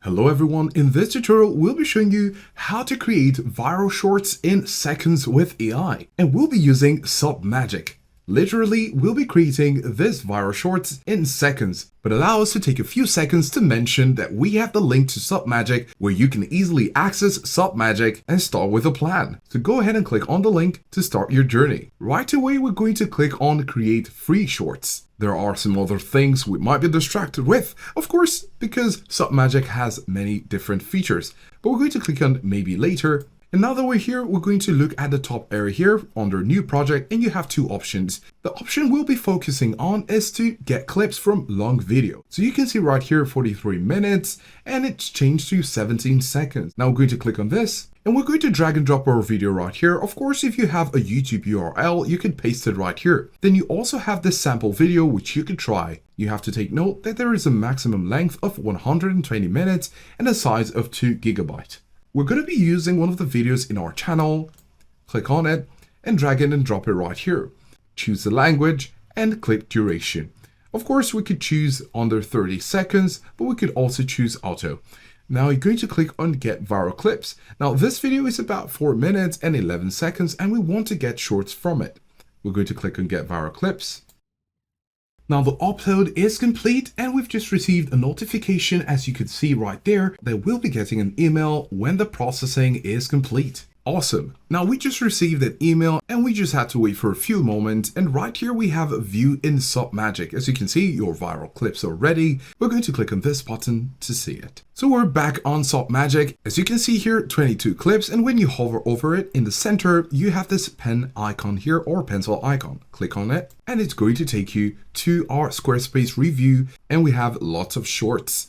Hello everyone, in this tutorial we'll be showing you how to create viral shorts in seconds with AI, and we'll be using Submagic. Literally, we'll be creating this viral shorts in seconds, but allow us to take a few seconds to mention that we have the link to Submagic where you can easily access Submagic and start with a plan. So go ahead and click on the link to start your journey. Right away, we're going to click on create free shorts. There are some other things we might be distracted with, of course, because Submagic has many different features, but we're going to click on maybe later. And now that we're here, we're going to look at the top area here under new project, and you have two options. The option we'll be focusing on is to get clips from long video. So you can see right here 43 minutes and it's changed to 17 seconds. Now we're going to click on this and we're going to drag and drop our video right here. Of course, if you have a YouTube URL, you can paste it right here. Then you also have this sample video which you can try. You have to take note that there is a maximum length of 120 minutes and a size of 2 GB. We're going to be using one of the videos in our channel. Click on it and drag it and drop it right here. Choose the language and click duration. Of course, we could choose under 30 seconds, but we could also choose auto. Now you're going to click on get viral clips. Now this video is about 4 minutes and 11 seconds and we want to get shorts from it. We're going to click on get viral clips. Now the upload is complete and we've just received a notification, as you can see right there, that we'll be getting an email when the processing is complete. Awesome. Now we just received that email and we just had to wait for a few moments, and right here we have a view in Submagic. As you can see, your viral clips are ready. We're going to click on this button to see it. So we're back on Submagic. As you can see here, 22 clips, and when you hover over it in the center, you have this pen icon here or pencil icon. Click on it and it's going to take you to our Squarespace review, and we have lots of shorts.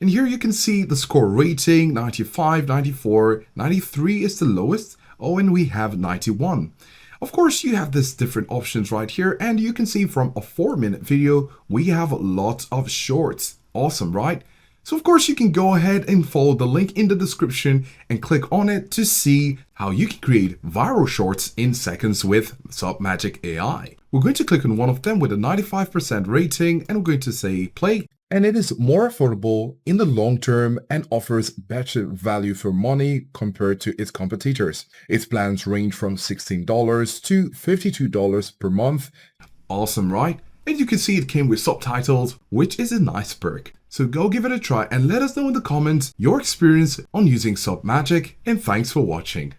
And here you can see the score rating, 95, 94, 93 is the lowest. Oh, and we have 91. Of course, you have this different options right here, and you can see from a 4-minute video, we have lots of shorts. Awesome, right? So of course, you can go ahead and follow the link in the description and click on it to see how you can create viral shorts in seconds with Submagic AI. We're going to click on one of them with a 95% rating, and we're going to say play. And it is more affordable in the long term and offers better value for money compared to its competitors. Its plans range from $16 to $52 per month. Awesome, right? And you can see it came with subtitles, which is a nice perk. So go give it a try and let us know in the comments your experience on using Submagic, and thanks for watching.